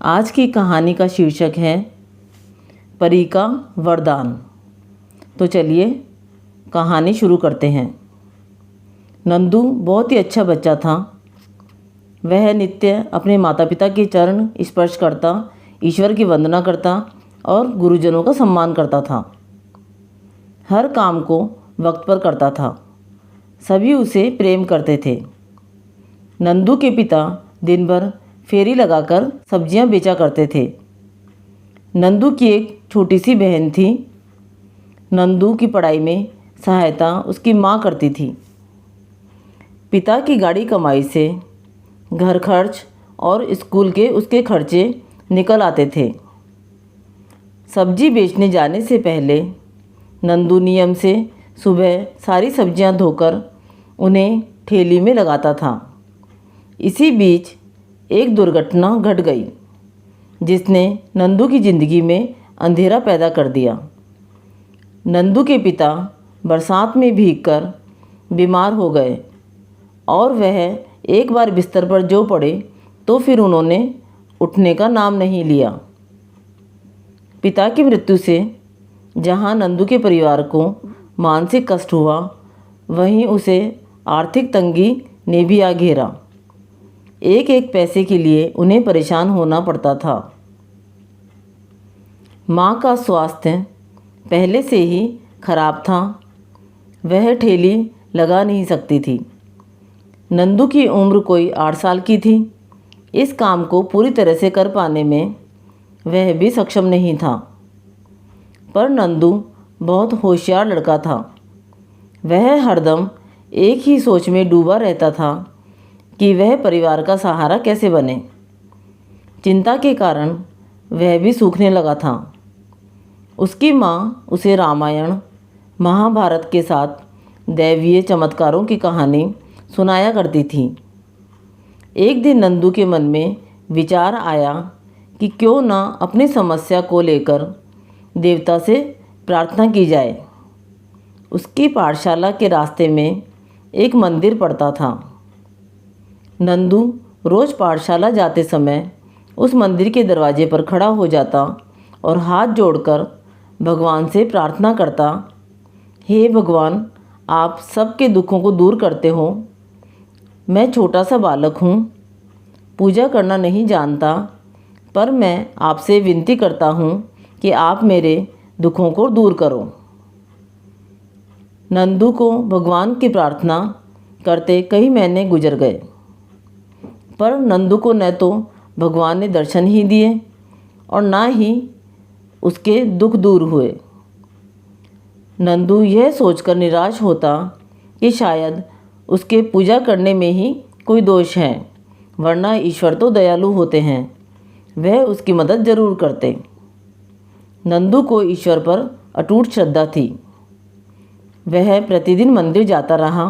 आज की कहानी का शीर्षक है परी का वरदान। तो चलिए कहानी शुरू करते हैं। नंदू बहुत ही अच्छा बच्चा था। वह नित्य अपने माता पिता के चरण स्पर्श करता, ईश्वर की वंदना करता और गुरुजनों का सम्मान करता था। हर काम को वक्त पर करता था। सभी उसे प्रेम करते थे। नंदू के पिता दिन भर फेरी लगाकर सब्जियां बेचा करते थे। नंदू की एक छोटी सी बहन थी। नंदू की पढ़ाई में सहायता उसकी माँ करती थी। पिता की गाड़ी कमाई से घर खर्च और स्कूल के उसके खर्चे निकल आते थे। सब्जी बेचने जाने से पहले नंदू नियम से सुबह सारी सब्जियां धोकर उन्हें ठेली में लगाता था। इसी बीच एक दुर्घटना घट गई जिसने नंदू की ज़िंदगी में अंधेरा पैदा कर दिया। नंदू के पिता बरसात में भीगकर बीमार हो गए और वह एक बार बिस्तर पर जो पड़े तो फिर उन्होंने उठने का नाम नहीं लिया। पिता की मृत्यु से जहां नंदू के परिवार को मानसिक कष्ट हुआ, वहीं उसे आर्थिक तंगी ने भी आ घेरा। एक एक पैसे के लिए उन्हें परेशान होना पड़ता था। माँ का स्वास्थ्य पहले से ही खराब था। वह ठेली लगा नहीं सकती थी। नंदू की उम्र कोई 8 साल की थी। इस काम को पूरी तरह से कर पाने में वह भी सक्षम नहीं था। पर नंदू बहुत होशियार लड़का था। वह हरदम एक ही सोच में डूबा रहता था कि वह परिवार का सहारा कैसे बने। चिंता के कारण वह भी सूखने लगा था। उसकी माँ उसे रामायण, महाभारत के साथ दैवीय चमत्कारों की कहानी सुनाया करती थी। एक दिन नंदू के मन में विचार आया कि क्यों ना अपनी समस्या को लेकर देवता से प्रार्थना की जाए। उसकी पाठशाला के रास्ते में एक मंदिर पड़ता था। नंदू रोज़ पाठशाला जाते समय उस मंदिर के दरवाजे पर खड़ा हो जाता और हाथ जोड़कर भगवान से प्रार्थना करता, हे भगवान, आप सबके दुखों को दूर करते हो। मैं छोटा सा बालक हूँ, पूजा करना नहीं जानता, पर मैं आपसे विनती करता हूँ कि आप मेरे दुखों को दूर करो। नंदू को भगवान की प्रार्थना करते कई महीने गुजर गए, पर नंदू को न तो भगवान ने दर्शन ही दिए और ना ही उसके दुख दूर हुए। नंदू यह सोचकर निराश होता कि शायद उसके पूजा करने में ही कोई दोष है, वरना ईश्वर तो दयालु होते हैं, वह उसकी मदद ज़रूर करते। नंदू को ईश्वर पर अटूट श्रद्धा थी। वह प्रतिदिन मंदिर जाता रहा।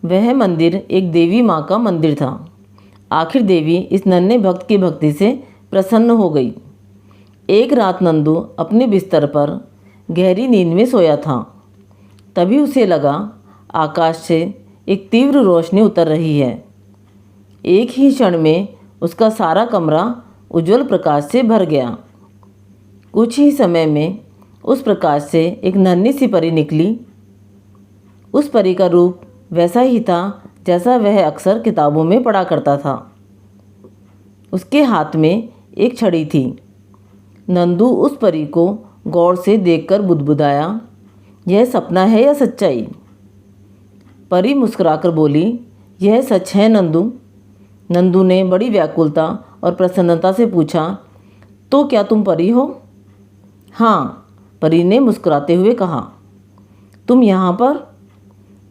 वह मंदिर एक देवी माँ का मंदिर था। आखिर देवी इस नन्हे भक्त की भक्ति से प्रसन्न हो गई। एक रात नंदू अपने बिस्तर पर गहरी नींद में सोया था। तभी उसे लगा आकाश से एक तीव्र रोशनी उतर रही है। एक ही क्षण में उसका सारा कमरा उज्जवल प्रकाश से भर गया। कुछ ही समय में उस प्रकाश से एक नन्ही सी परी निकली। उस परी का रूप वैसा ही था जैसा वह अक्सर किताबों में पढ़ा करता था। उसके हाथ में एक छड़ी थी। नंदू उस परी को गौर से देखकर बुदबुदाया, यह सपना है या सच्चाई? परी मुस्कुराकर बोली, यह सच है नंदू। नंदू ने बड़ी व्याकुलता और प्रसन्नता से पूछा, तो क्या तुम परी हो? हाँ, परी ने मुस्कुराते हुए कहा। तुम यहाँ पर?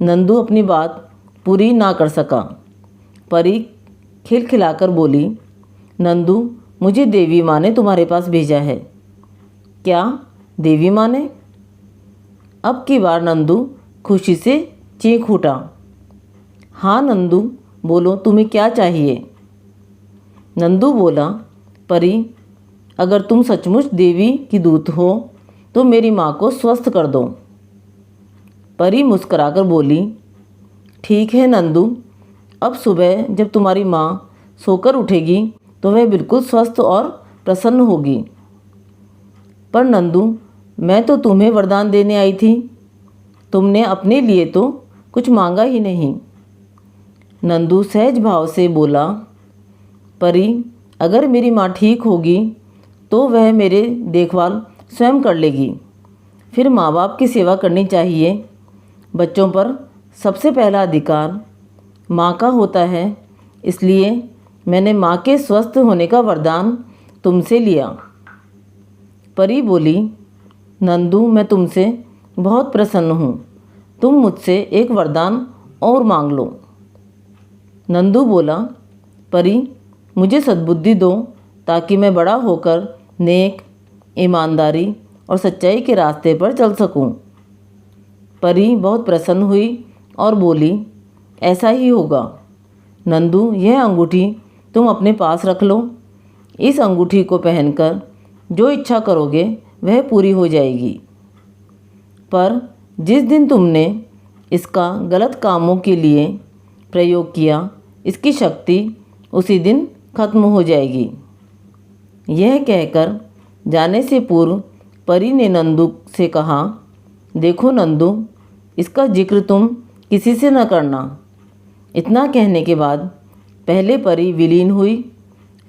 नंदू अपनी बात पूरी ना कर सका। परी खिलखिलाकर बोली, नंदू, मुझे देवी माँ ने तुम्हारे पास भेजा है। क्या? देवी माँ ने? अब की बार नंदू खुशी से चीख उठा। हाँ नंदू, बोलो तुम्हें क्या चाहिए? नंदू बोला, परी, अगर तुम सचमुच देवी की दूत हो तो मेरी माँ को स्वस्थ कर दो। परी मुस्कुराकर बोली, ठीक है नंदू, अब सुबह जब तुम्हारी माँ सोकर उठेगी तो वह बिल्कुल स्वस्थ और प्रसन्न होगी। पर नंदू, मैं तो तुम्हें वरदान देने आई थी, तुमने अपने लिए तो कुछ मांगा ही नहीं। नंदू सहज भाव से बोला, परी, अगर मेरी माँ ठीक होगी तो वह मेरे देखभाल स्वयं कर लेगी। फिर माँ बाप की सेवा करनी चाहिए। बच्चों पर सबसे पहला अधिकार माँ का होता है, इसलिए मैंने माँ के स्वस्थ होने का वरदान तुमसे लिया। परी बोली, नंदू, मैं तुमसे बहुत प्रसन्न हूँ, तुम मुझसे एक वरदान और मांग लो। नंदू बोला, परी, मुझे सद्बुद्धि दो ताकि मैं बड़ा होकर नेक, ईमानदारी और सच्चाई के रास्ते पर चल सकूं। परी बहुत प्रसन्न हुई और बोली, ऐसा ही होगा। नंदू, यह अंगूठी तुम अपने पास रख लो। इस अंगूठी को पहनकर जो इच्छा करोगे वह पूरी हो जाएगी। पर जिस दिन तुमने इसका गलत कामों के लिए प्रयोग किया, इसकी शक्ति उसी दिन खत्म हो जाएगी। यह कहकर जाने से पूर्व परी ने नंदू से कहा, देखो नंदू, इसका जिक्र तुम किसी से न करना। इतना कहने के बाद पहले परी विलीन हुई।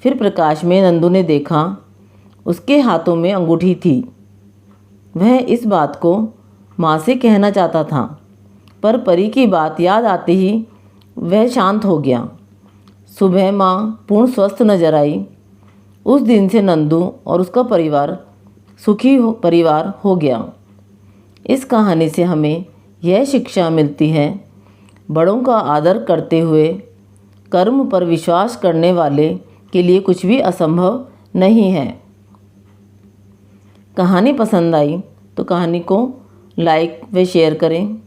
फिर प्रकाश में नंदू ने देखा, उसके हाथों में अंगूठी थी। वह इस बात को माँ से कहना चाहता था, पर परी की बात याद आते ही वह शांत हो गया। सुबह माँ पूर्ण स्वस्थ नजर आई। उस दिन से नंदू और उसका परिवार सुखी परिवार हो गया। इस कहानी से हमें यह शिक्षा मिलती है, बड़ों का आदर करते हुए कर्म पर विश्वास करने वाले के लिए कुछ भी असंभव नहीं है। कहानी पसंद आई तो कहानी को लाइक व शेयर करें,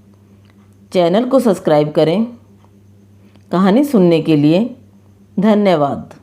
चैनल को सब्सक्राइब करें। कहानी सुनने के लिए धन्यवाद।